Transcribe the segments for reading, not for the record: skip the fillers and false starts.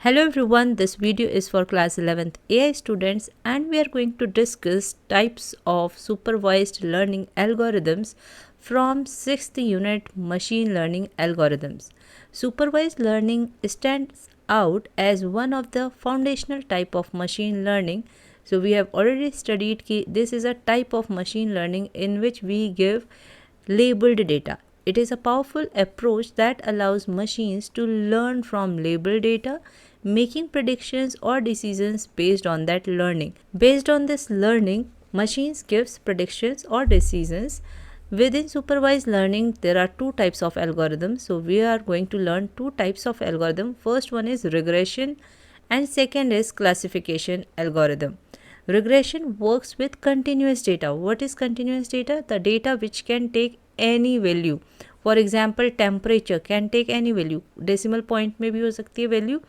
Hello everyone, this video is for class 11th AI students and we are going to discuss types of supervised learning algorithms from 6th unit machine learning algorithms. Supervised learning stands out as one of the foundational type of machine learning. So we have already studied that this is a type of machine learning in which we give labeled data. It is a powerful approach that allows machines to learn from labeled data, making predictions or decisions based on that learning. Based on this learning, machines gives predictions or decisions. Within supervised learning, there are two types of algorithms. So we are going to learn two types of algorithm. First one is regression and second is classification algorithm. Regression works with continuous data. What is continuous data? The data which can take any value. For example, temperature can take any value. Decimal point में भी हो सकती है value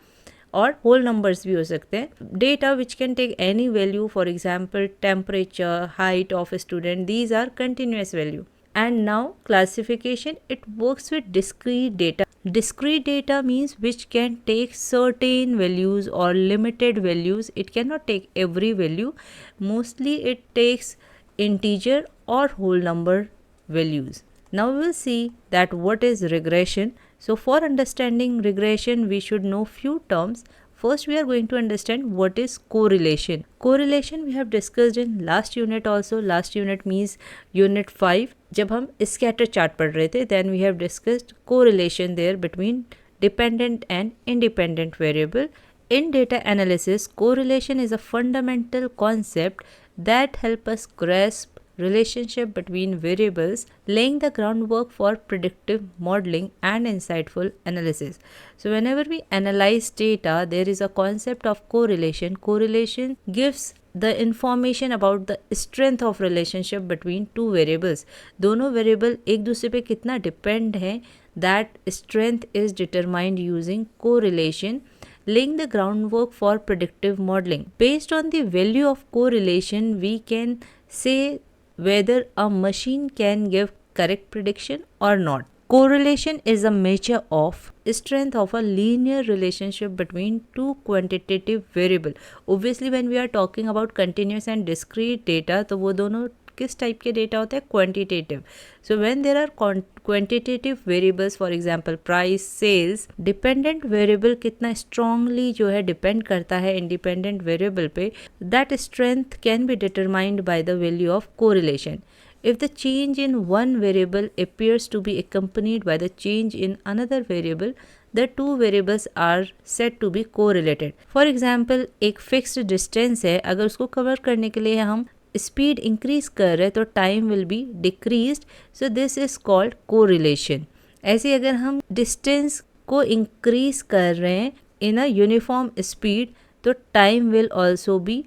और whole numbers भी हो सकते हैं. Data which can take any value, for example, temperature, height of a student, these are continuous value. And now classification, it works with discrete data. Discrete data means which can take certain values or limited values. It cannot take every value. Mostly it takes integer or whole number values. Now we will see that what is regression. So for understanding regression, we should know few terms. First, we are going to understand what is correlation. Correlation we have discussed in last unit also. Last unit means unit 5. जब हम scatter chart पढ़ रहे थे, then we have discussed correlation there between dependent and independent variable. In data analysis, correlation is a fundamental concept that help us grasp relationship between variables, laying the groundwork for predictive modeling and insightful analysis. So whenever we analyze data, there is a concept of correlation. Correlation gives the information about the strength of relationship between two variables. दोनों variable एक दूसरे पे कितना depend है, that strength is determined using correlation, laying the groundwork for predictive modeling. Based on the value of correlation, we can say whether a machine can give correct prediction or not. Correlation is a measure of strength of a linear relationship between two quantitative variable. Obviously when we are talking about continuous and discrete data, तो वो दोनों किस type के data होते हैं? Quantitative. So when there are quantitative variables, for example price, sales, dependent variable कितना strongly जो है डिपेंड करता है इंडिपेंडेंट वेरिएबल पे, that strength can be determined by the value of correlation. If the change in one variable appears to be accompanied by the change in another variable, the two variables are said to be correlated. For example, एक fixed distance है, अगर उसको cover करने के लिए हम speed increase कर रहे हैं तो time will be decreased. So this is called correlation. ऐसे अगर हम डिस्टेंस को इंक्रीज कर रहे हैं इन अ यूनिफॉर्म स्पीड तो time will also be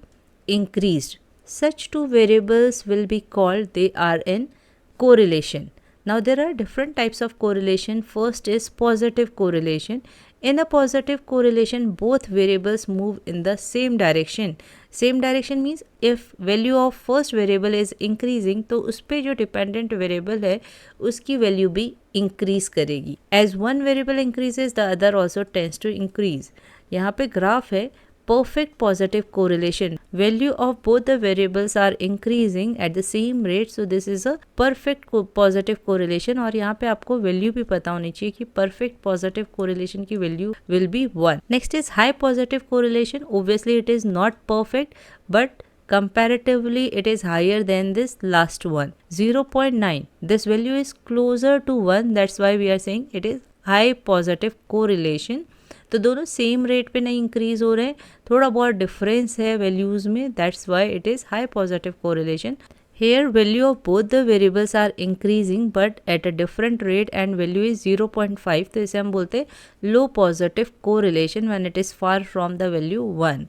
increased. Such two variables will be called, they are in correlation. Now there are different types of correlation. First is positive correlation. In a positive correlation, both variables move in the same direction. Same direction means if value of first variable is increasing तो उस पे जो dependent variable है उसकी value भी increase करेगी. As one variable increases, the other also tends to increase. यहाँ पे graph है perfect positive correlation. Value of both the variables are increasing at the same rate. So this is a perfect positive correlation. और यहाँ पे आपको value भी पता होनी चाहिए कि perfect positive correlation की value will be 1. Next is high positive correlation. Obviously it is not perfect, but comparatively it is higher than this last one. 0.9. This value is closer to 1. That's why we are saying it is high positive correlation. तो दोनों same rate पे नहीं increase हो रहे हैं, थोड़ा बहुत difference है वैल्यूज़ में. That's why it is high positive correlation. Here value of both the variables are increasing but at a different rate and value is 0.5. तो इसे हम बोलते हैं low positive correlation when it is far from the value 1.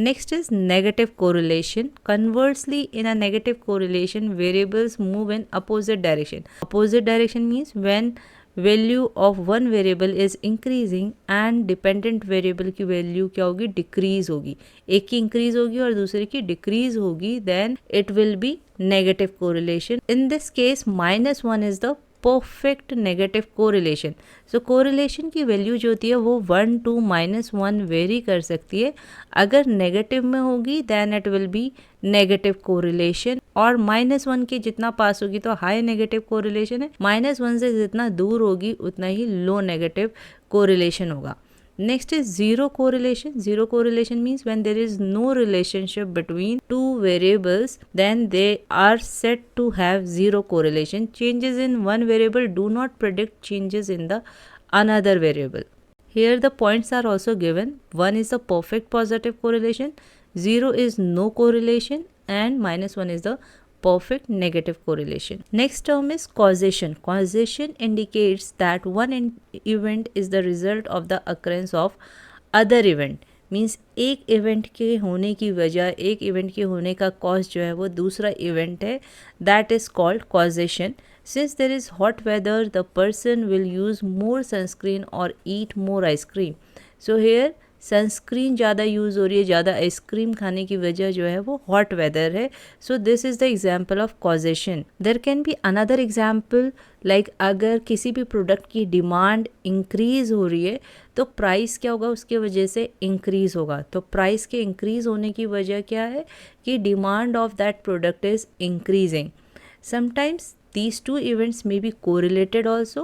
Next is negative correlation. Conversely, in a negative correlation, variables move in opposite direction. Opposite direction means when value of one variable is increasing and dependent variable की value क्या होगी? Decrease होगी. एक की increase होगी और दूसरे की decrease होगी, then it will be negative correlation. In this case, -1 is the perfect negative correlation. So correlation की वैल्यू जो होती है वो 1 to -1 वेरी कर सकती है। अगर नेगेटिव में होगी then it will be negative correlation, और -1 के जितना पास होगी तो हाई नेगेटिव कोरिलेशन है, -1 से जितना दूर होगी उतना ही लो नेगेटिव कोरिलेशन होगा। Next is zero correlation. Zero correlation means when there is no relationship between two variables, then they are said to have zero correlation. Changes in one variable do not predict changes in the another variable. Here the points are also given. One is the perfect positive correlation, zero is no correlation, and -1 is the perfect negative correlation. Next term is causation. Causation indicates that one event is the result of the occurrence of other event. Means एक event के होने की वजह, एक event के होने का cause जो है वो दूसरा इवेंट है, that is called causation. Since there is hot whether the person will use more sunscreen और ईट मोर आइसक्रीम. सो हेयर सनस्क्रीन ज़्यादा यूज़ हो रही है, ज़्यादा आइसक्रीम खाने की वजह जो है वो हॉट वेदर है. So this is the example of causation. There can be another example like अगर किसी भी प्रोडक्ट की डिमांड इंक्रीज़ हो रही है तो प्राइस क्या होगा, उसके वजह से इंक्रीज़ होगा. तो प्राइस के इंक्रीज़ होने की वजह क्या है कि demand of that product is increasing. Sometimes these two events may be correlated also.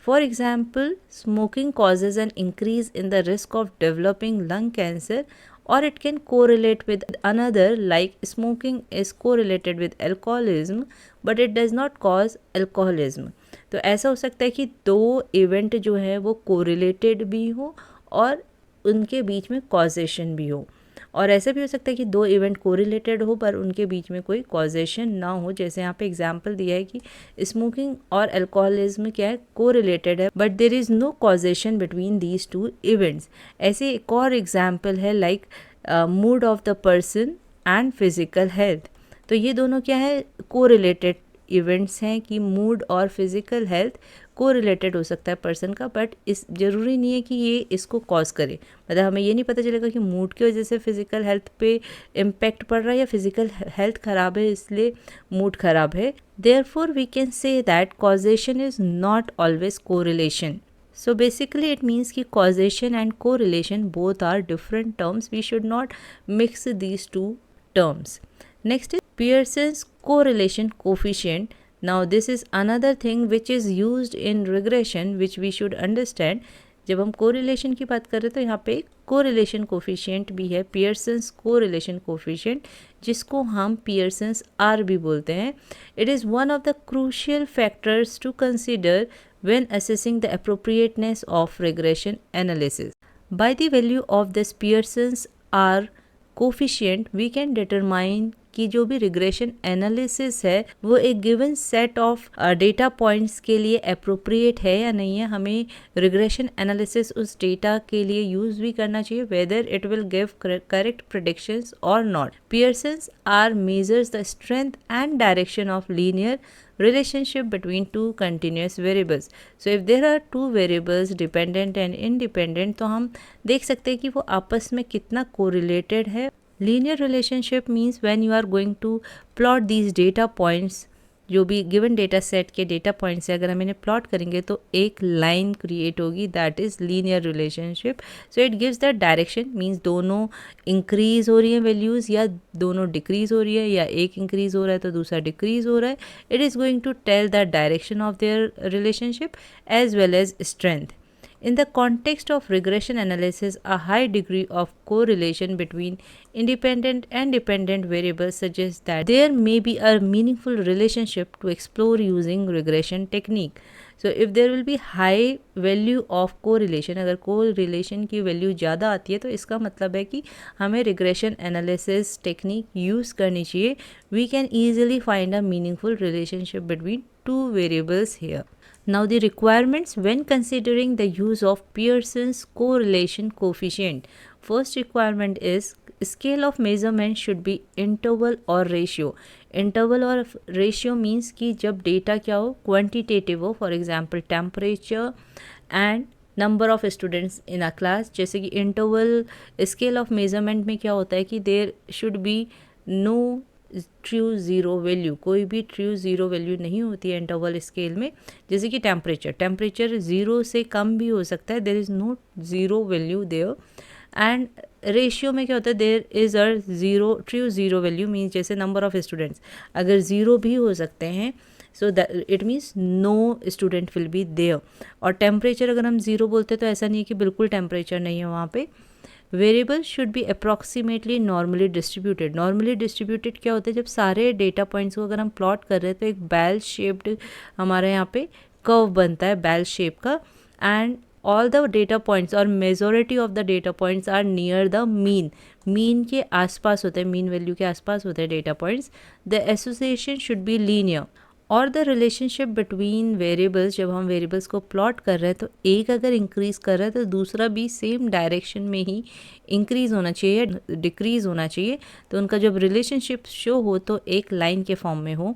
For example, smoking causes an increase in the risk of developing lung cancer, or it can correlate with another, like smoking is correlated with alcoholism but it does not cause alcoholism. तो ऐसा हो सकता है कि दो event जो है वो कोरिलेटेड भी हो और उनके बीच में कॉजेशन भी हो, और ऐसा भी हो सकता है कि दो इवेंट कोरिलेटेड हो पर उनके बीच में कोई कॉजेशन ना हो. जैसे यहाँ पे एग्जांपल दिया है कि स्मोकिंग और अल्कोहलिज्म क्या है, कोरिलेटेड है, but there is no causation between these two events. ऐसे एक और एग्जांपल है like mood of the person and physical health. तो ये दोनों क्या है, कोरिलेटेड इवेंट्स हैं कि मूड और फिजिकल हेल्थ कोरिलेटेड हो सकता है पर्सन का, बट इस ज़रूरी नहीं है कि ये इसको कॉज करे. मतलब हमें ये नहीं पता चलेगा कि मूड की वजह से फिजिकल हेल्थ पे इम्पैक्ट पड़ रहा है या फिजिकल हेल्थ ख़राब है इसलिए मूड ख़राब है. Therefore we can say that causation is not always correlation. So basically it means कि causation and correlation both are different terms. We should not mix these two terms. Next is Pearson's correlation coefficient. Now this is another thing which is used in regression which we should understand. जब हम correlation की बात कर रहे हैं तो यहाँ पे एक कोरिलेशन कोफिशिएंट भी है, पियर्सन्स कोरिलेशन कोफिशिएंट, जिसको हम पियर्सन्स आर भी बोलते हैं. It is one of the crucial factors to consider when assessing the appropriateness of regression analysis. By the value of this Pearson's R coefficient, we can determine कि जो भी regression analysis है वो एक given set of data points के लिए appropriate है या नहीं है. हमें रिग्रेशन एनालिसिस उस डेटा के लिए यूज़ भी करना चाहिए, whether it will give correct predictions और not. Pearson's r measures the strength and direction of linear relationship between two continuous variables. So if there are two variables dependent and independent, तो हम देख सकते हैं कि वो आपस में कितना correlated है. Linear relationship means when you are going to plot these data points, जो भी गिवन डेटा सेट के डेटा पॉइंट्स है अगर हम इन्हें प्लॉट करेंगे तो एक लाइन क्रिएट होगी, that is linear relationship. So it gives that direction, means दोनों इंक्रीज़ हो रही हैं वैल्यूज़ या दोनों डिक्रीज़ हो रही है या एक इंक्रीज़ हो रहा है तो दूसरा डिक्रीज़ हो रहा है. It is going to tell that direction of their relationship as well as strength. In the context of regression analysis, a high degree of correlation between independent and dependent variables suggests that there may be a meaningful relationship to explore using regression technique. So if there will be high value of correlation, अगर correlation की value ज़्यादा आती है तो इसका मतलब है कि हमें regression analysis technique use करनी चाहिए. We can easily find a meaningful relationship between two variables here. Now the requirements when considering the use of Pearson's correlation coefficient. First requirement is scale of measurement should be interval or ratio. Interval or ratio means कि जब data क्या हो, quantitative हो, for example temperature and number of students in a class. जैसे कि interval scale of measurement में क्या होता है कि there should be no true zero value, कोई भी ट्रू ज़ीरो वैल्यू नहीं होती है इंटरवल स्केल में। जैसे कि टेम्परेचर ज़ीरो से कम भी हो सकता है, there is no zero value there. And ratio में क्या होता है, there is a zero true zero value means जैसे नंबर ऑफ़ स्टूडेंट्स अगर ज़ीरो भी हो सकते हैं, so that it means no student will be there. और टेम्परेचर अगर हम ज़ीरो बोलते हैं तो ऐसा नहीं है कि बिल्कुल टेम्परेचर नहीं है वहाँ पे। Variable should be approximately normally distributed. Normally distributed क्या होता है, जब सारे डेटा पॉइंट्स को अगर हम प्लॉट कर रहे हैं तो एक बैल शेप्ड हमारे यहाँ पे कर्व बनता है, बैल शेप का। And all the data points और majority of the data points are near the mean के आसपास होते हैं, मीन वैल्यू के आसपास होते हैं data points. The association should be linear और द रिलेशनशिप बिटवीन वेरिएबल्स, जब हम वेरिएबल्स को प्लॉट कर रहे हैं तो एक अगर इंक्रीज कर रहा है तो दूसरा भी सेम डायरेक्शन में ही इंक्रीज होना चाहिए, डिक्रीज होना चाहिए। तो उनका जब रिलेशनशिप शो हो तो एक लाइन के फॉर्म में हो।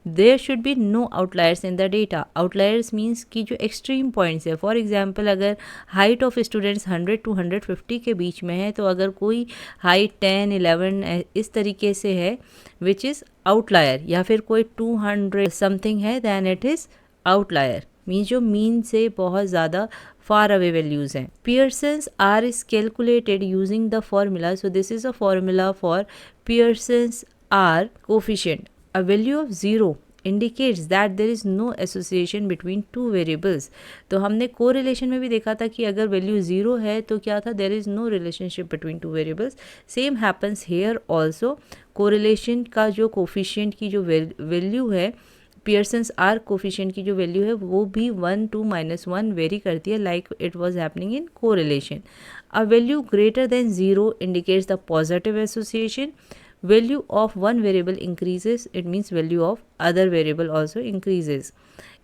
There should be no outliers in the data. Outliers means कि जो एक्सट्रीम पॉइंट्स है, फॉर एग्जांपल अगर हाइट ऑफ स्टूडेंट्स 100 to 150 के बीच में है, तो अगर कोई हाइट 10, 11 इस तरीके से है विच इज़ आउटलायर, या फिर कोई 200 समथिंग है, then it is outlier means जो मीन से बहुत ज़्यादा फार अवे वैल्यूज़ हैं। Pearson's R is calculated using the formula, so this is a formula for Pearson's R coefficient. A value of 0 indicates that there is no association between two variables। तो हमने correlation में भी देखा था कि अगर value 0 है तो क्या था, there is no relationship between two variables। Same happens here also। Correlation का जो कोफिशिएंट की जो वैल्यू है, पियर्सन्स आर कोफिशिएंट की जो वैल्यू है वो भी 1 to -1 वेरी करती है, like it was happening in correlation. A value greater than 0 indicates the positive association। Value of one variable increases, it means value of other variable also increases।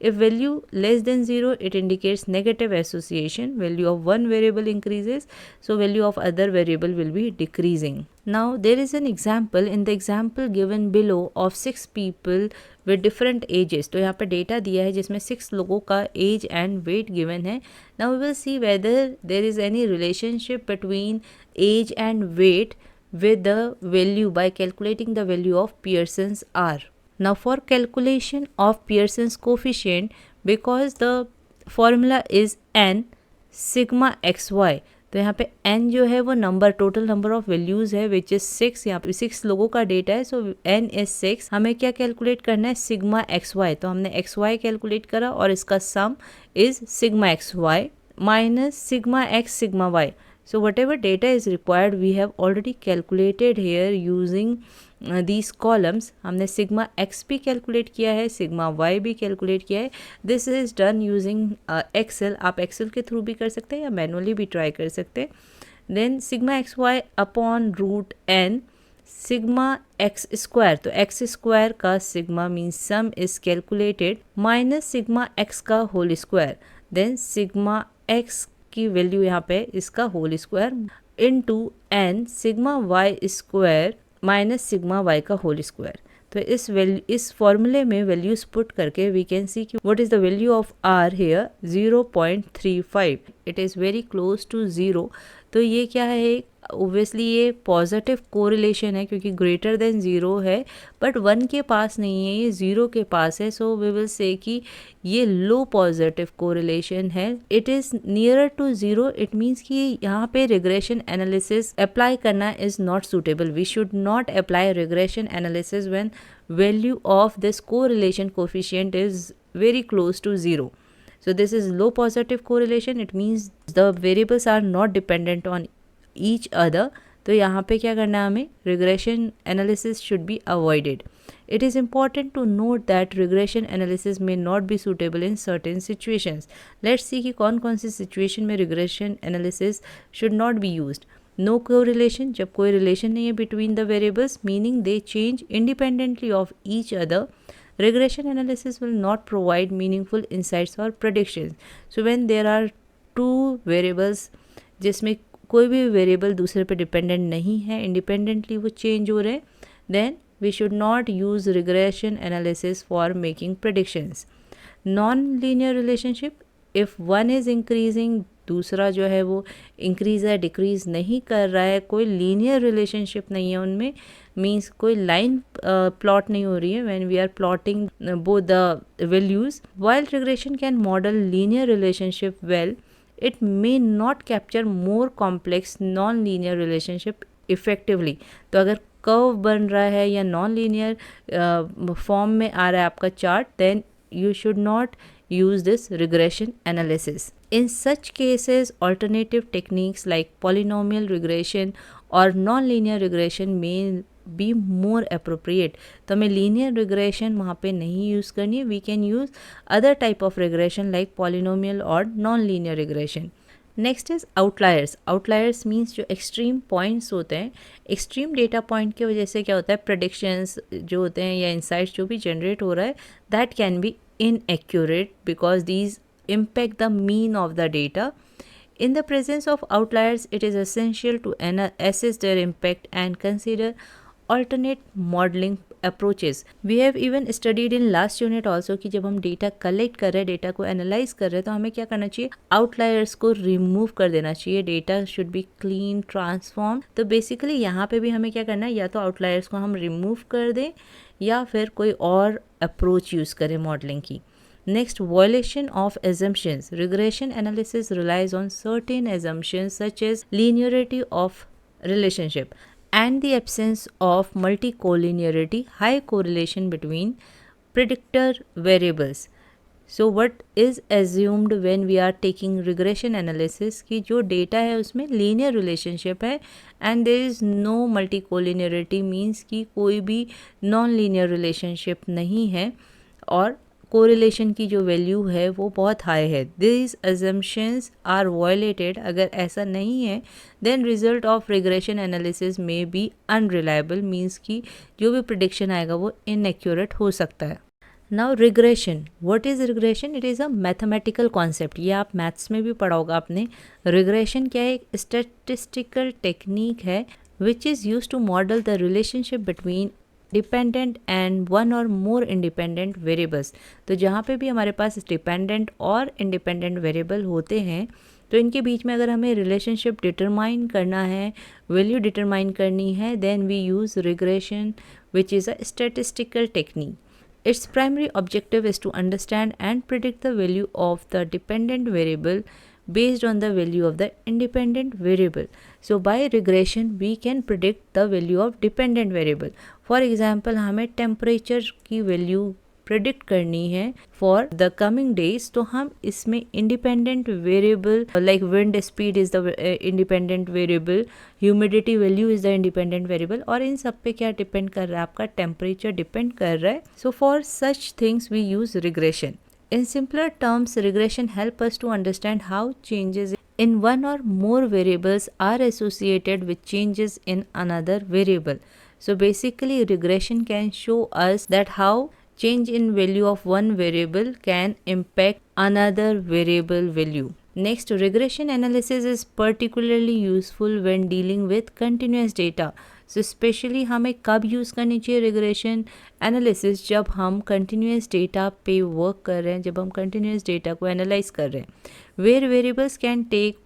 If value less than 0, it indicates negative association। Value of one variable increases, so value of other variable will be decreasing। Now there is an example in the example given below of 6 people with different ages। तो यहाँ पे data दिया है जिसमें 6 लोगों का as and wait given है। Now we will see whether there is any relationship between age and weight with the value by calculating the value of Pearson's R। Now for calculation of Pearson's coefficient, because the formula is n sigma xy, तो यहाँ पे n जो है वो number, total number of values है which is 6। यहाँ पे 6 लोगों का डेटा है, सो n इज 6। हमें क्या कैलकुलेट करना है, सिग्मा xy। तो हमने xy कैलकुलेट करा और इसका सम is sigma xy minus sigma x sigma y। So whatever data is required we have already calculated here using these columns। हमने सिग्मा x भी कैलकुलेट किया है, सिग्मा y भी कैलकुलेट किया है। This is done using Excel. आप Excel के through भी कर सकते हैं या मैनुअली भी ट्राई कर सकते हैं। Then sigma x y upon root n sigma x square, तो एक्स स्क्वायर का sigma means sum is calculated minus sigma x का whole square. Then sigma x की वैल्यू यहाँ पे इसका whole square into n sigma y square minus sigma y का whole square. तो इस फॉर्मूले में वैल्यूज पुट करके वी कैन सी कि what is the value of r here 0.35। It is very close to 0। तो ये क्या है, ओब्वियसली ये पॉजिटिव कोरिलेशन है क्योंकि ग्रेटर देन 0 है, बट 1 के पास नहीं है, ये 0 के पास है। सो वी विल से कि ये लो पॉजिटिव कोरिलेशन है। It is nearer to 0। It means कि यहाँ पे रिग्रेशन एनालिसिस अप्लाई करना is not suitable. We should not apply regression analysis when value of this correlation coefficient is very close to 0। So this is low positive correlation। It means the variables are not dependent on each other। तो यहाँ पे क्या करना है हमें, regression analysis should be avoided। It is important to note that regression analysis may not be suitable in certain situations। Let's see कि कौन कौन सी situation में regression analysis should not be used। No correlation, जब कोई relation नहीं है between the variables, meaning they change independently of each other। Regression analysis will not provide meaningful insights or predictions। So when there are two variables जिसमें कोई भी variable दूसरे पे dependent नहीं है, इंडिपेंडेंटली वो चेंज हो रहे हैं, then we should not use regression analysis for making predictions. Non linear relationship, if one is increasing, दूसरा जो है वो इंक्रीज या डिक्रीज नहीं कर रहा है, कोई लीनियर रिलेशनशिप नहीं है उनमें, मीन्स कोई लाइन प्लॉट नहीं हो रही है when we are plotting both the values. While regression can model linear relationship well, it may not capture more complex non-linear relationship effectively. तो अगर कर्व बन रहा है या नॉन लीनियर फॉर्म में आ रहा है आपका chart, then you should not use this regression analysis. In such cases, alternative techniques like polynomial regression or non-linear regression may be more appropriate. तो हमें linear regression वहाँ पे नहीं use करनी है. We can use other type of regression like polynomial or non-linear regression. Next is outliers. Outliers means जो extreme points होते हैं, एक्सट्रीम डेटा पॉइंट की वजह से क्या होता है, प्रेडिक्शंस जो होते हैं या इंसाइट्स जो भी जनरेट हो रहा है, that can B inaccurate because these impact the mean of the data. In the presence of outliers, it is essential to assess their impact and consider alternate modeling approaches. We have even studied in last unit also कि जब हम data collect कर रहे हैं, data को analyse कर रहे हैं, तो हमें क्या करना चाहिए, आउटलायर्स को रिमूव कर देना चाहिए. Data should be clean, transform. तो बेसिकली यहाँ पे भी हमें क्या करना है, या तो आउटलायर्स को हम रिमूव कर दें या फिर कोई और अप्रोच यूज़ करें मॉडलिंग की. Next, violation of assumptions. Regression analysis relies on certain assumptions such as linearity of relationship and the absence of multicollinearity, high correlation between predictor variables. So what is assumed when we are taking regression analysis कि जो data है उसमें linear relationship है and there is no multicollinearity, means कि कोई भी non-linear relationship नहीं है और कोरिलेशन की जो वैल्यू है वो बहुत हाई है. This assumptions are violated. अगर ऐसा नहीं है then result of regression analysis में बी अनरिलायबल, मीन्स कि जो भी प्रिडिक्शन आएगा वो इनएक्यूरेट हो सकता है. Now regression. What is regression? It is a mathematical concept. ये आप मैथ्स में भी पढ़ा होगा आपने. रिग्रेशन क्या है? एक स्टैटिस्टिकल टेक्निक है which is use to model the relationship between dependent and one or more independent variables. तो जहाँ पे भी हमारे पास डिपेंडेंट और इंडिपेंडेंट वेरिएबल होते हैं तो इनके बीच में अगर हमें रिलेशनशिप डिटरमाइन करना है, वैल्यू डिटरमाइन करनी है, then we use regression which is a statistical technique. Its primary objective is to understand and predict the value of the dependent variable based on the value of the independent variable. So by regression we can predict the value of dependent variable. For example, हमें temperature की value predict करनी है for the coming days, तो हम इसमें independent variable like wind speed is the independent variable, humidity value is the independent variable, और इन सब पे क्या डिपेंड कर रहा है, आपका टेम्परेचर डिपेंड कर रहा है. So for such things we use regression. In simpler terms, regression help us to understand how changes in one or more variables are associated with changes in another variable. So basically, regression can show us that how change in value of one variable can impact another variable value. Next, regression analysis is particularly useful when dealing with continuous data. So especially हमें कब use करनी चाहिए regression analysis, जब हम continuous data पे work कर रहे हैं, जब हम कंटिन्यूस डेटा को एनालाइज कर रहे हैं, where variables can take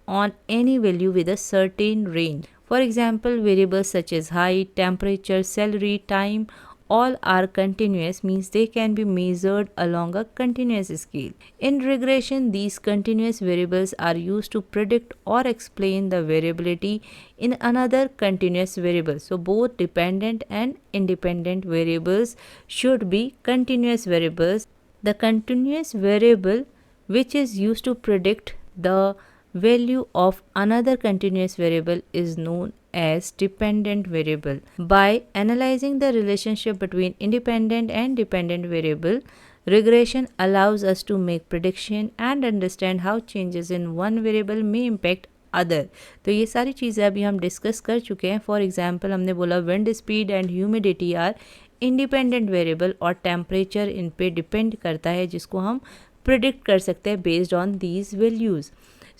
on any value with a certain range. For example, variables such as height, temperature, salary, time, all are continuous, means they can be measured along a continuous scale. In regression, these continuous variables are used to predict or explain the variability in another continuous variable. So both dependent and independent variables should be continuous variables. The continuous variable which is used to predict the value of another continuous variable is known as dependent variable. By analyzing the relationship between independent and dependent variable, regression allows us to make prediction and understand how changes in one variable may impact other. तो ये सारी चीज़ें अभी हम discuss कर चुके हैं. For example हमने बोला wind speed and humidity are independent variable और टेम्परेचर इन पे डिपेंड करता है, जिसको हम प्रिडिक्ट कर सकते हैं based on these values.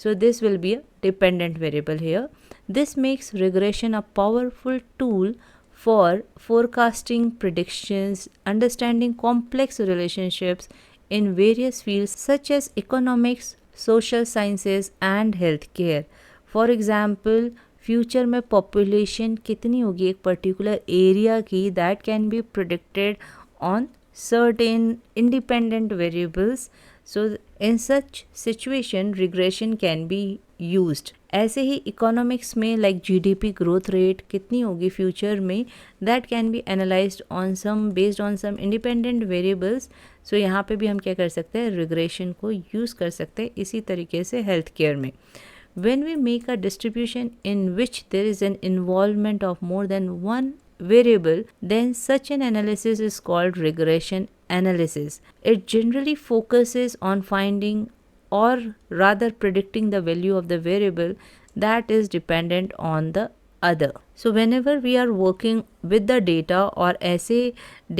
So this will be a dependent variable here. This makes regression a powerful tool for forecasting predictions, understanding complex relationships in various fields such as economics, social sciences and healthcare. For example, future में population कितनी होगी एक particular area की, that can B predicted on certain independent variables. So in such situation regression can be used. ऐसे ही economics में like GDP growth rate कितनी होगी फ्यूचर में, that can be analysed on some based on some independent variables. So यहाँ पे भी हम क्या कर सकते हैं, रिग्रेशन को यूज़ कर सकते हैं. इसी तरीके से हेल्थ केयर में when we make a distribution in which there is an involvement of more than one variable, then such an analysis is called regression analysis. It generally focuses on finding or rather predicting the value of the variable that is dependent on the other. So whenever we are working with the data और ऐसे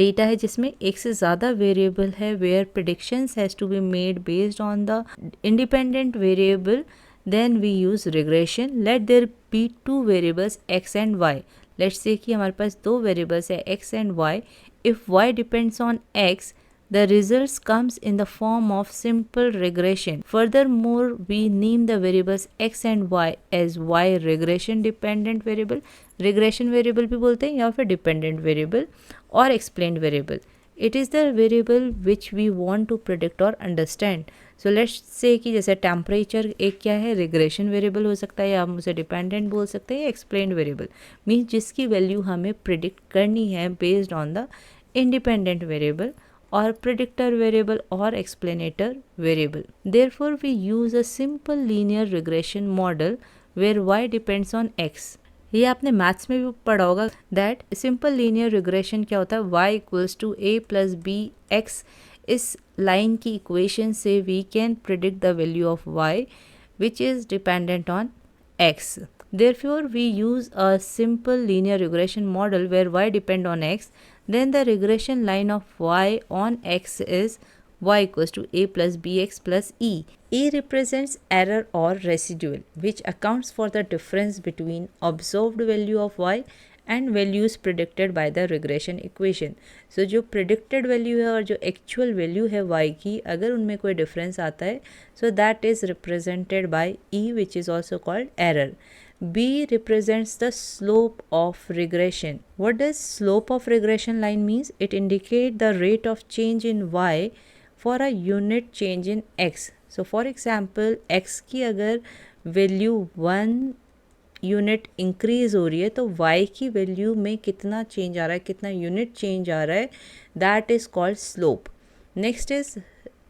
data है जिसमें एक से ज़्यादा variable है where predictions has to be made based on the independent variable, then we use regression. Let there be two variables x and y. Let's say कि हमारे पास दो variables है x and y. If y depends on x, the results comes in the form of simple regression. Furthermore, we name the variables x and y as y regression dependent variable. Regression variable भी बोलते हैं या फिर dependent variable और explained variable. It is the variable which we want to predict or understand. So let's say कि जैसे temperature एक क्या है, रिग्रेशन वेरिएबल हो सकता है या हम उसे डिपेंडेंट बोल सकते हैं या एक्सप्लेन्ड वेरिएबल, मीन्स जिसकी वैल्यू हमें प्रिडिक्ट करनी है based on the independent variable और प्रिडिक्टर वेरिएबल और explanatory variable. Therefore we use a simple linear regression model where y depends on x. ये आपने मैथ्स में भी पढ़ा होगा दैट सिंपल लीनियर रिग्रेशन क्या होता है, y equals to a plus B X. इस लाइन की इक्वेशन से we can predict the value of y which is dependent on x. Therefore, we use a simple linear regression model where y depend on x. Then the regression line of y on x is y equals to a plus bx plus e. E represents error or residual, which accounts for the difference between observed value of y and values predicted by the regression equation. So जो predicted value है और जो actual value है y की, अगर उनमें कोई difference आता है, so that is represented by e, which is also called error. B represents the slope of regression. What does slope of regression line means? It indicates the rate of change in y for a unit change in x. So for example, x की अगर value 1 unit increase हो रही है तो y की value में कितना change आ रहा है, कितना यूनिट चेंज आ रहा है, that is called slope. Next is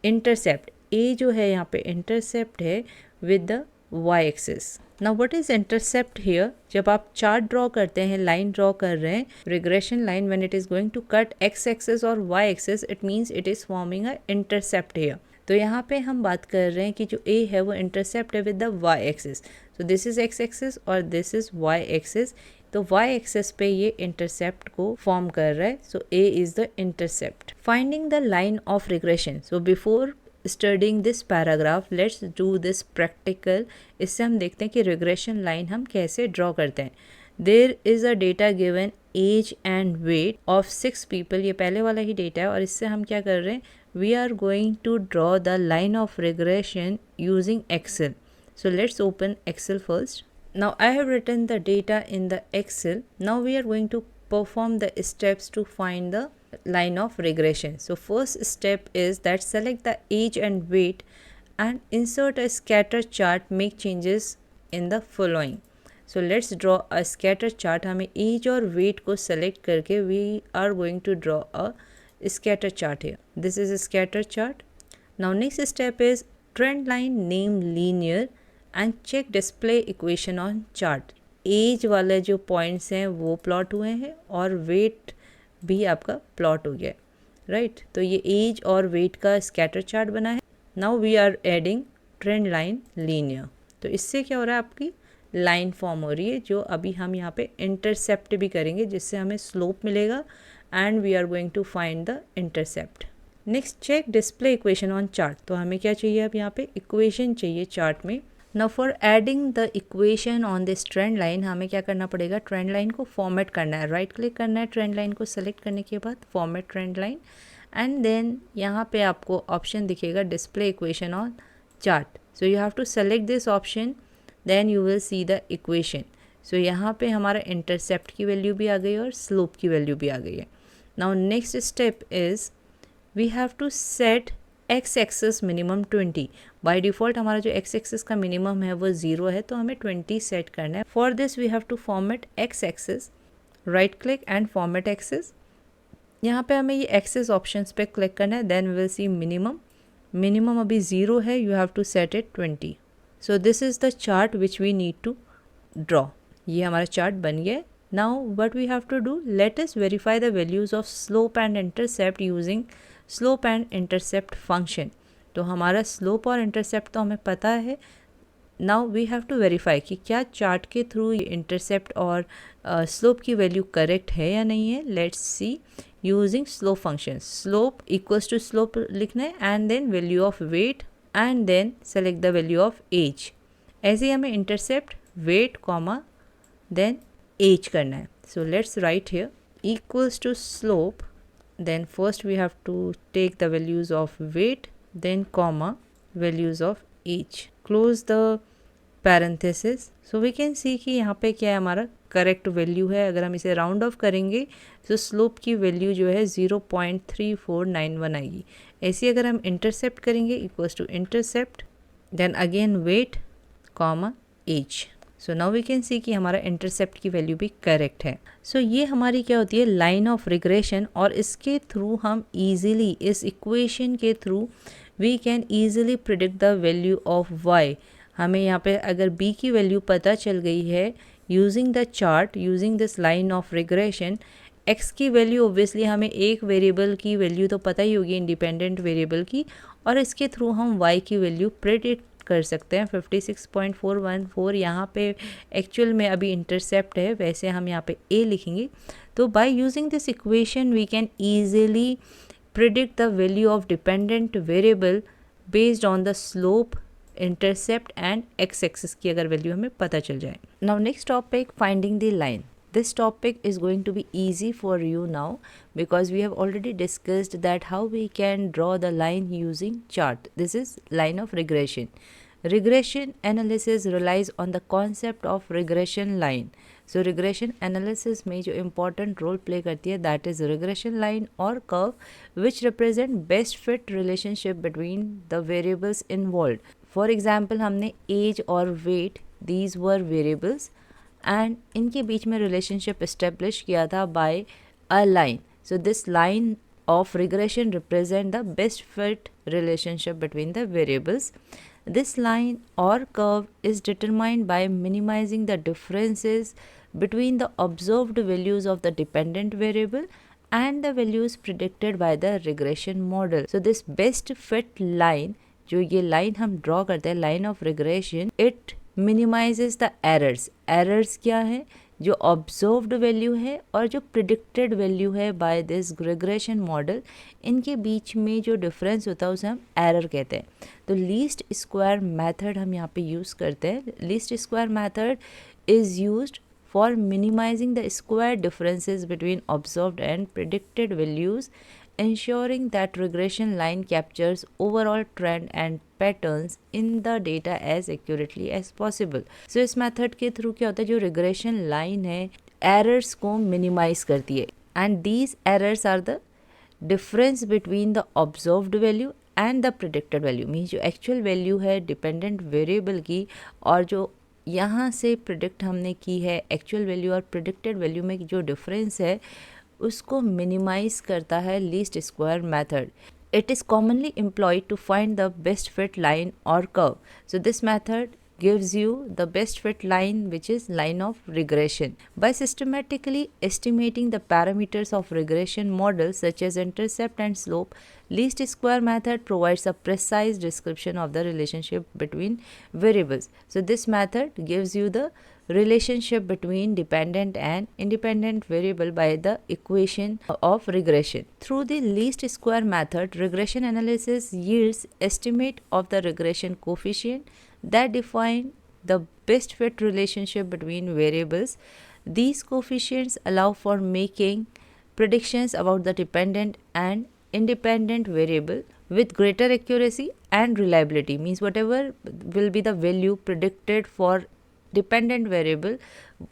intercept. a जो है यहाँ पे इंटरसेप्ट है with the y axis. Now what is intercept here? जब आप चार्ट ड्रॉ करते हैं, लाइन ड्रॉ कर रहे हैं, regression line, when it is going to cut x axis और y axis, it means it is forming a intercept here. तो यहाँ पे हम बात कर रहे हैं कि जो a है वो इंटरसेप्ट है with the y axis. So this is x axis और दिस इज y एक्सिस. तो y एक्सिस पे ये इंटरसेप्ट को फॉर्म कर रहा है. सो a is the intercept. Finding the line of regression. So before studying this paragraph, let's do this practical. इससे हम देखते हैं कि रिग्रेशन लाइन हम कैसे ड्रॉ करते हैं. There is a data given age and weight of 6 people. ये पहले वाला ही डेटा है और इससे हम क्या कर रहे हैं, we are going to draw the line of regression using Excel. So let's open Excel first. Now I have written the data in the Excel. Now we are going to perform the steps to find the line of regression. So first step is that select the age and weight and insert a scatter chart. Make changes in the following. So let's draw a scatter chart. हमें age और weight को select करके we are going to draw a scatter chart here. This is a scatter chart. Now next step is trend line name linear and check display equation on chart. Age वाले जो points हैं वो plot हुए हैं और weight भी आपका plot हो गया है, right? तो ये age और weight का scatter chart बना है. Now we are adding trend line linear. तो इससे क्या हो रहा है, आपकी लाइन फॉर्म हो रही है जो अभी हम यहाँ पे इंटरसेप्ट भी करेंगे जिससे हमें स्लोप मिलेगा and we are going to find the intercept. Next check display equation on chart. तो हमें क्या चाहिए, अब यहाँ पे equation चाहिए चार्ट में. Now for adding the equation on this trend line, हमें क्या करना पड़ेगा, ट्रेंड लाइन को फॉर्मेट करना है. राइट क्लिक करना है ट्रेंड लाइन को सेलेक्ट करने के बाद format trend line and then यहाँ पे आपको ऑप्शन दिखेगा display equation on chart. So you have to select this option, then you will see the equation. So यहाँ पे हमारा इंटरसेप्ट की वैल्यू भी आ गई और स्लोप की वैल्यू भी आ गई है. Now next step is we have to set X axis minimum 20. By default हमारा जो एक्स एक्सिस का मिनिमम है वो 0 है, तो हमें 20 सेट करना है. For this we have to format X axis, right click and format axis. यहाँ पे हमें ये एक्सिस ऑप्शंस पे क्लिक करना है. Then we will see minimum अभी 0 है, you have to set it 20. So this is the chart which we need to draw. ये हमारा चार्ट बन गया है. Now what we have to do, let us verify the values of slope and intercept using slope and intercept function. तो हमारा slope और intercept तो हमें पता है. Now we have to verify कि क्या चार्ट के थ्रू इंटरसेप्ट और स्लोप की वैल्यू करेक्ट है या नहीं है. Let's see using slope function. Slope equals to slope लिखना है and then value of weight and then select the value of age. ऐसे ही हमें intercept, weight comma then age करना है. So let's write here equals to slope. Then first we have to take the values of weight, then comma values of age. Close the parenthesis. So we can see कि यहाँ पे क्या है, हमारा correct value है. अगर हम इसे राउंड ऑफ करेंगे तो स्लोप की वैल्यू जो है 0.3491 आएगी. ऐसे अगर हम इंटरसेप्ट करेंगे equals to intercept then again weight comma age. So now we can see कि हमारा इंटरसेप्ट की वैल्यू भी करेक्ट है. सो ये हमारी क्या होती है, लाइन ऑफ रिग्रेशन. और इसके थ्रू हम ईजिली, इस इक्वेशन के through we can easily predict the value of y. हमें यहाँ पे अगर बी की वैल्यू पता चल गई है using the chart, using this line of regression. X की वैल्यू ऑब्वियसली हमें एक वेरिएबल की वैल्यू तो पता ही होगी, इंडिपेंडेंट वेरिएबल की, और इसके थ्रू हम वाई की वैल्यू प्रिडिक्ट कर सकते हैं. 56.414 यहाँ पे एक्चुअल में अभी इंटरसेप्ट है, वैसे हम यहाँ पे ए लिखेंगे. तो by using this equation we can easily predict the value of dependent variable based on the slope, intercept and x axis की अगर वैल्यू हमें पता चल जाए. Now next topic, finding the line. This topic is going to be easy for you now because we have already discussed that how we can draw the line using chart. This is line of regression. Regression analysis relies on the concept of regression line. So regression analysis में जो important role play करती है that is regression line or curve which represent best fit relationship between the variables involved. For example हमने age और weight, these were variables and इनके बीच में relationship establish किया था by a line. So this line of regression represent the best fit relationship between the variables. This line और curve is determined by minimising the differences between the observed values of the dependent variable and the values predicted by the regression model. So this best fit line, जो ये line हम draw करते हैं, line of regression, it minimises the errors. Errors क्या है, जो observed value है और जो प्रिडिक्टेड वैल्यू है बाय दिस रिग्रेशन मॉडल, इनके बीच में जो डिफरेंस होता है उसे हम एरर कहते हैं. तो लीस्ट स्क्वायर मेथड हम यहाँ पे यूज़ करते हैं. Least square method is used for minimizing the square differences between observed and predicted values, ensuring that regression line captures overall trend and patterns in the data as accurately as possible. So इस method के through क्या होता है, जो regression line है errors को minimize करती है, and these errors are the difference between the observed value and the predicted value. means जो actual value है dependent variable की और जो यहाँ से प्रिडिक्ट हमने की है एक्चुअल वैल्यू और प्रिडिक्टेड वैल्यू में जो डिफरेंस है उसको मिनिमाइज करता है least square method. It is commonly employed to find the best fit line और curve. So this method gives you the best fit line, which is line of regression. By systematically estimating the parameters of regression models such as intercept and slope, least square method provides a precise description of the relationship between variables. So this method gives you the relationship between dependent and independent variable by the equation of regression. Through the least square method, regression analysis yields estimate of the regression coefficient that define the best fit relationship between variables. These coefficients allow for making predictions about the dependent and independent variable with greater accuracy and reliability. Means whatever will be the value predicted for dependent variable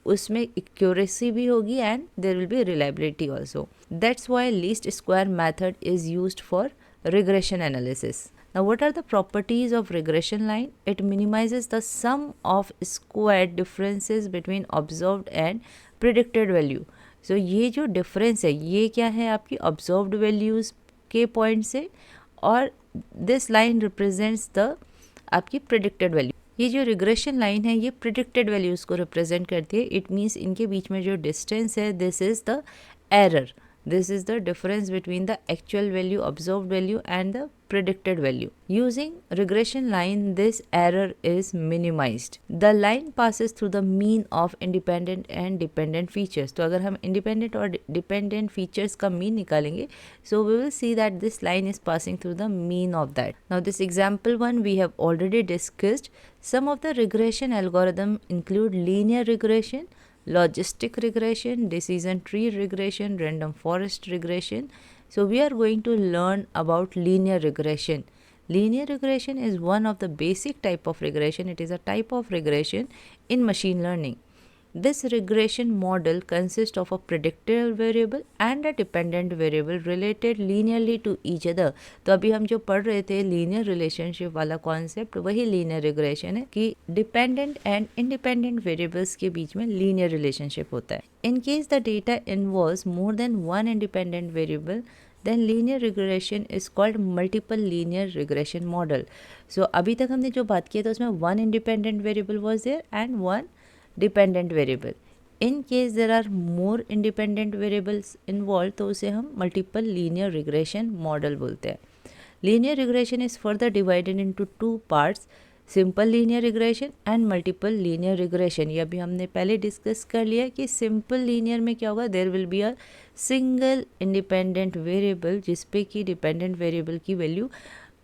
उसमें accuracy भी होगी and there will be reliability also. That's why least square method is used for regression analysis. Now, what are the properties of regression line? It minimizes the sum of squared differences between observed and predicted value. So, ये जो difference है ये क्या है आपकी observed values के point से, और this line represents the आपकी predicted value. ये जो रिग्रेशन लाइन है ये प्रिडिक्टेड वैल्यूज़ को रिप्रेजेंट करती है. इट मीन्स इनके बीच में जो डिस्टेंस है this is the error. This is the difference between the actual value, observed value and the predicted value. Using regression line, this error is minimized. The line passes through the mean of independent and dependent features. तो अगर हम independent और dependent features का mean निकालेंगे, so we will see that this line is passing through the mean of that. Now this example one we have already discussed. Some of the regression algorithm include linear regression, logistic regression, decision tree regression, random forest regression. So we are going to learn about linear regression. Linear regression is one of the basic type of regression. It is a type of regression in machine learning. This regression model consists of a predicted variable and a dependent variable related linearly to each other. तो अभी हम जो पढ़ रहे थे linear relationship वाला concept, वही linear regression है कि dependent and independent variables के बीच में linear relationship होता है. In case the data involves more than one independent variable, then linear regression is called multiple linear regression model. So अभी तक हमने जो बात की है तो उसमें one independent variable was there and one dependent variable. In case there are more independent variables involved तो उसे हम multiple linear regression model बोलते हैं. Linear regression is further divided into two parts, simple linear regression and multiple linear regression. ये अभी हमने पहले discuss कर लिया कि simple linear में क्या होगा, there will be a single independent variable जिस पे कि dependent variable की वैल्यू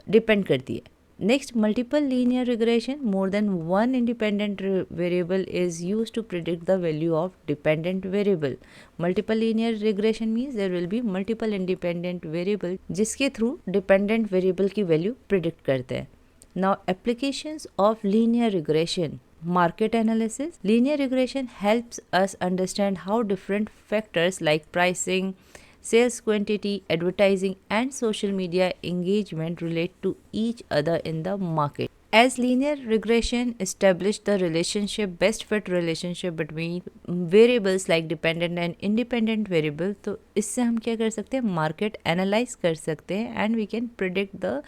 डिपेंड करती है. Next, multiple linear regression, more than one independent variable is used to predict the value of dependent variable. Multiple linear regression means there will be multiple independent variable जिसके through dependent variable की value predict करते हैं. Now, applications of linear regression. Market analysis. Linear regression helps us understand how different factors like pricing, sales quantity, advertising and social media engagement relate to each other in the market. As linear regression established the relationship, best fit relationship between variables like dependent and independent variable, तो इससे हम क्या कर सकते हैं, market analyse कर सकते हैं and we can predict the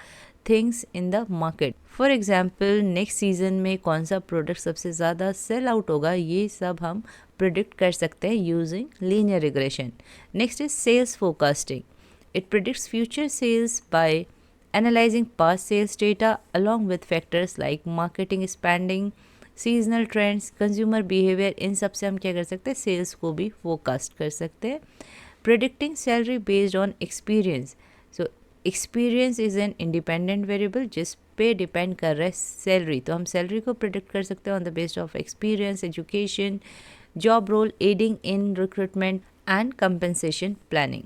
things in the market. For example next season में कौन सा प्रोडक्ट सबसे ज़्यादा सेल आउट होगा, ये सब हम प्रिडिक्ट कर सकते हैं using linear regression. Next is sales forecasting. It predicts future sales by analysing past sales data along with factors like marketing spending, seasonal trends, consumer behaviour. इन सब से हम क्या कर सकते हैं, सेल्स को भी फोरकास्ट कर सकते हैं. Predicting salary based on experience. So experience is an independent variable जिस पे डिपेंड कर रहा है सैलरी, तो हम सैलरी को प्रिडिक्ट कर सकते हैं on the based of experience, education, job role, aiding in recruitment and compensation planning.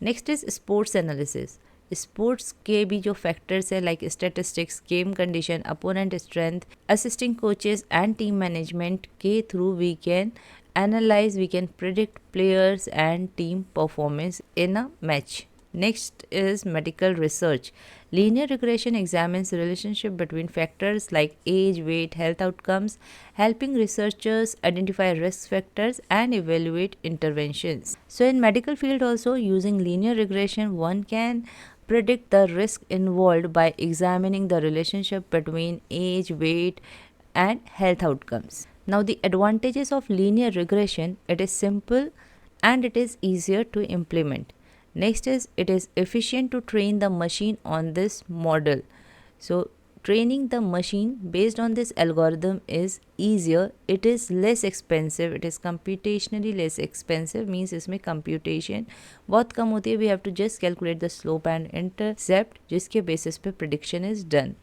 Next is sports analysis. Sports के भी जो फैक्टर्स है like statistics, game condition, opponent strength, assisting coaches and team management के through we can analyze, we can predict players and team performance in a match. Next is medical research. Linear regression examines the relationship between factors like age, weight, health outcomes, helping researchers identify risk factors and evaluate interventions. So in medical field also, using linear regression, one can predict the risk involved by examining the relationship between age, weight, and health outcomes. Now the advantages of linear regression, it is simple and it is easier to implement. Next is it is efficient to train the machine on this model. So training the machine based on this algorithm is easier. It is less expensive. It is computationally less expensive. Means इसमें computation बहुत कम होती है. We have to just calculate the slope and intercept जिसके basis पे prediction is done.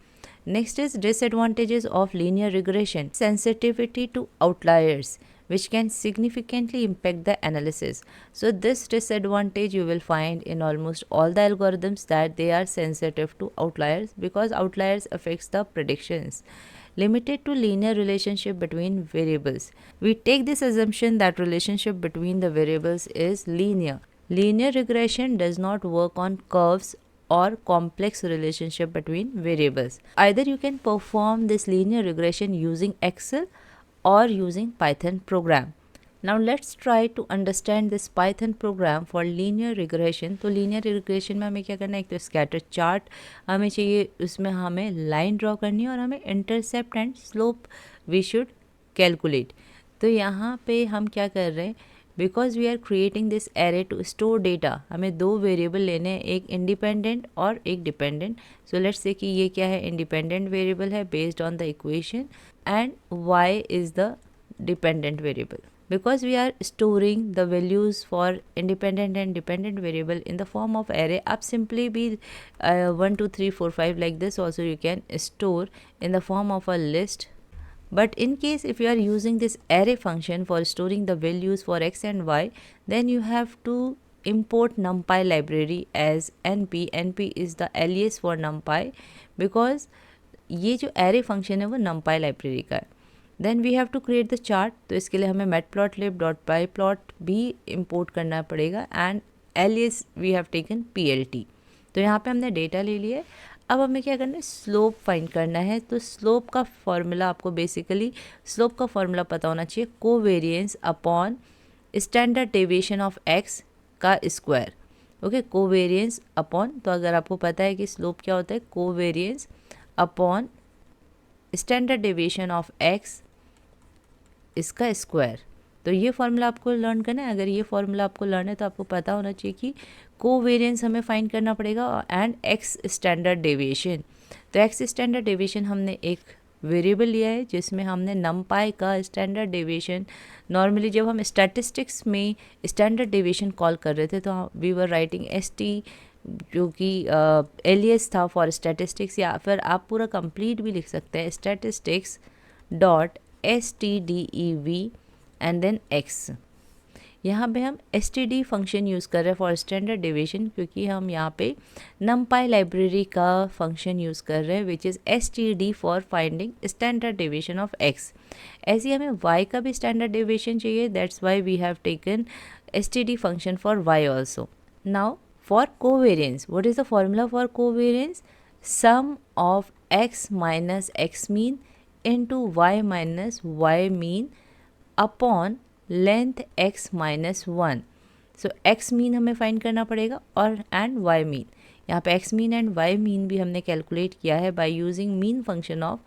Next is disadvantages of linear regression. Sensitivity to outliers, which can significantly impact the analysis. So this disadvantage you will find in almost all the algorithms, that they are sensitive to outliers because outliers affects the predictions. limited to linear relationship between variables. We take this assumption that relationship between the variables is linear. Linear regression does not work on curves or complex relationship between variables. Either you can perform this linear regression using Excel or using Python program. Now let's try to understand this Python program for linear regression. तो linear regression में हमें क्या करना है, एक तो scatter chart हमें चाहिए, उसमें हमें line draw करनी है और हमें intercept and slope we should calculate. तो यहाँ पे हम क्या कर रहे हैं, because we are creating this array to store data, हमें दो वेरिएबल लेने हैं, एक इंडिपेंडेंट और एक डिपेंडेंट. सो लेट्स से कि ये क्या है, इंडिपेंडेंट वेरिएबल है based on the equation and y is the dependent variable. Because we are storing the values for independent and dependent variable in the form of array, आप simply be 1 2 3 4 5 like this also you can store in the form of a list. But in case if you are using this array function for storing the values for x and y, then you have to import numpy library as np. np is the alias for numpy because ये जो array function है वो numpy library का है. Then we have to create the chart. तो इसके लिए हमें matplotlib.pyplot भी import करना पड़ेगा and alias we have taken plt. तो यहाँ पे हमने डेटा ले लिया है. अब हमें क्या करना है, स्लोप फाइंड करना है. तो स्लोप का फॉर्मूला आपको बेसिकली स्लोप का फॉर्मूला पता होना चाहिए, covariance upon standard deviation of x का स्क्वायर. ओके, कोवेरिएंस अपॉन, तो अगर आपको पता है कि स्लोप क्या होता है, covariance upon standard deviation of x इसका स्क्वायर. तो ये फार्मूला आपको लर्न करना है. अगर ये फार्मूला आपको लर्न है तो आपको पता होना चाहिए कि कोवेरिएंस हमें फाइंड करना पड़ेगा एंड एक्स स्टैंडर्ड डेविएशन. तो एक्स स्टैंडर्ड डेविएशन हमने एक वेरिएबल लिया है जिसमें हमने नमपाई का स्टैंडर्ड डेविएशन, नॉर्मली जब हम स्टैटिस्टिक्स में स्टैंडर्ड डेविएशन कॉल कर रहे थे तो वी वर राइटिंग ST जो कि एलियस था फॉर स्टैटिस्टिक्स, या फिर आप पूरा कंप्लीट भी लिख सकते हैं statistics dot stdev and then x. यहाँ पे हम std फंक्शन यूज़ कर रहे हैं फॉर स्टैंडर्ड डेविएशन क्योंकि हम यहाँ पे numpy लाइब्रेरी का फंक्शन यूज़ कर रहे हैं which is std for finding standard deviation of x. ऐसे ही हमें y का भी स्टैंडर्ड डेविएशन चाहिए, that's why we have taken std function for y also. Now for covariance, what is the formula for covariance? Sum of x minus x mean into y minus y mean upon length x minus 1. So x mean हमें find करना पड़ेगा और and y mean. यहाँ पे x mean and y mean भी हमने calculate किया है by using mean function of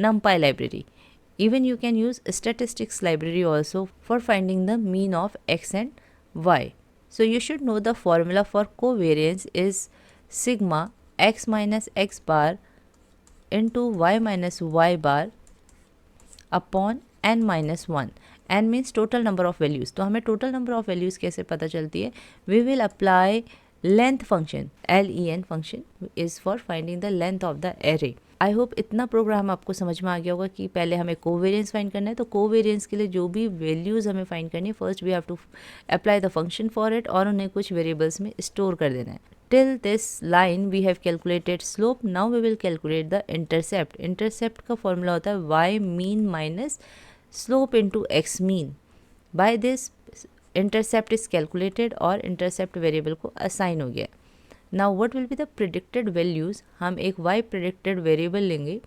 numpy library. Even you can use statistics library also for finding the mean of x and y. So you should know the formula for covariance is sigma x minus x bar into y minus y bar upon n minus 1. n means total number of values. तो हमें total number of values कैसे पता चलती है? We will apply length function. len function is for finding the length of the array. I hope इतना programme आपको समझ में आ गया होगा कि पहले हमें कोवेरिएंस फाइंड करना है. तो कोवेरिएंस के लिए जो भी वैल्यूज़ हमें फाइंड करनी है, first we have to apply the function for it और उन्हें कुछ वेरिएबल्स में स्टोर कर देना है. Till this line we have calculated slope. Now we will calculate the intercept. Intercept का फॉर्मूला होता है y mean minus slope into x mean. By this intercept is calculated और इंटरसेप्ट वेरिएबल को assign हो गया. Now what will be the predicted values. हम एक y predicted variable लेंगे,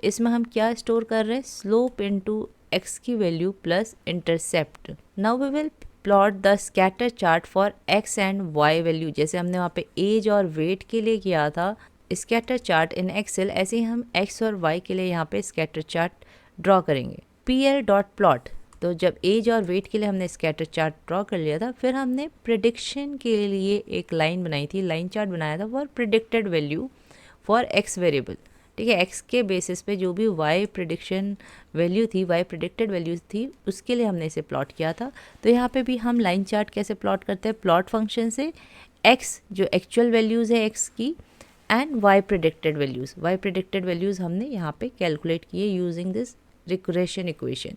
इसमें हम क्या स्टोर कर रहे हैं, स्लोप इनटू x की value plus intercept. Now we will plot the scatter chart for x and y value. जैसे हमने वहाँ पे एज और वेट के लिए किया था स्कैटर चार्ट इन एक्सेल, ऐसे ही हम x और y के लिए यहाँ पे स्कैटर चार्ट ड्रॉ करेंगे. pl.plot. तो जब एज और वेट के लिए हमने स्कैटर चार्ट ड्रॉ कर लिया था, फिर हमने प्रिडिक्शन के लिए एक लाइन बनाई थी, लाइन चार्ट बनाया था for predicted value for x variable. ठीक है, एक्स के बेसिस पे जो भी वाई प्रिडिक्शन वैल्यू थी, वाई प्रिडिक्टेड वैल्यू थी, उसके लिए हमने इसे प्लॉट किया था. तो यहाँ पे भी हम लाइन चार्ट कैसे प्लॉट करते हैं, प्लॉट फंक्शन से एक्स जो एक्चुअल वैल्यूज़ है एक्स की and y predicted values. Y predicted values हमने यहाँ पे कैलकुलेट किए using this regression equation.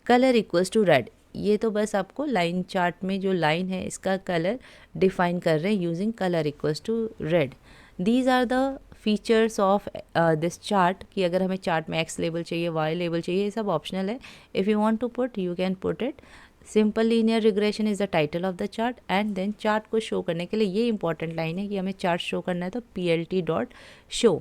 Colour equals to red. ये तो बस आपको लाइन चार्ट में जो लाइन है इसका कलर डिफाइन कर रहे हैं using colour equals to red. These are the features of this chart कि अगर हमें चार्ट में एक्स लेबल चाहिए, वाई लेबल चाहिए, ये सब ऑप्शनल है. If you want to put you can put it. Simple linear regression is the title of the chart. And then chart को शो करने के लिए ये इंपॉर्टेंट लाइन है कि हमें चार्ट शो करना है तो plt.show.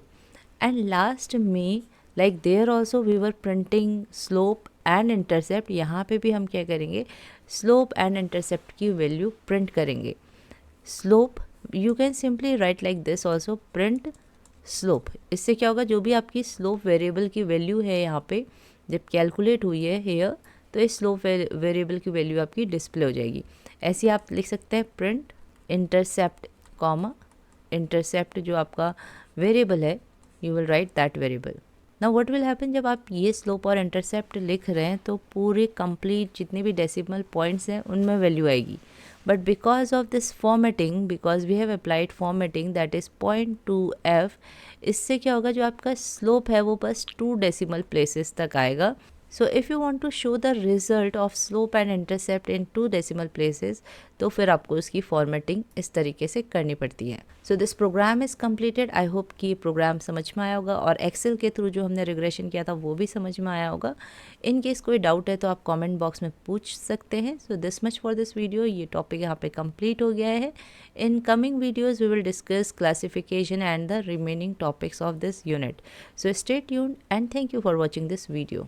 एंड लास्ट में like there also we were printing slope and intercept. यहाँ पे भी हम क्या करेंगे, स्लोप एंड इंटरसेप्ट की वैल्यू प्रिंट करेंगे. Slope you can simply write like this also, print slope. इससे क्या होगा, जो भी आपकी स्लोप वेरिएबल की वैल्यू है यहाँ पे जब कैलकुलेट हुई है हेयर, तो इस स्लोप वेरिएबल की वैल्यू आपकी डिस्प्ले हो जाएगी. ऐसे आप लिख सकते हैं प्रिंट इंटरसेप्ट कॉमा इंटरसेप्ट जो आपका वेरिएबल है, you will write that variable. Now what will happen, जब आप ये स्लोप और इंटरसेप्ट लिख रहे हैं तो पूरे कंप्लीट जितने भी डेसिमल पॉइंट्स हैं उनमें वैल्यू आएगी. But because of this formatting, because we have applied formatting that is 0.2f, इससे क्या होगा, जो आपका स्लोप है वो बस 2 डेसिमल प्लेसेस तक आएगा. So if you want to show the result of slope and intercept in 2 decimal places, तो फिर आपको उसकी फॉर्मेटिंग इस तरीके से करनी पड़ती है. So this program is completed. I hope कि प्रोग्राम समझ में आया होगा और एक्सेल के थ्रू जो हमने रिग्रेशन किया था वो भी समझ में आया होगा. इन केस कोई डाउट है तो आप कमेंट बॉक्स में पूछ सकते हैं. So this much for this video. ये टॉपिक यहाँ पे कंप्लीट हो गया है. In coming videos we will discuss classification and the remaining topics of this unit. So stay tuned and thank you for watching this video.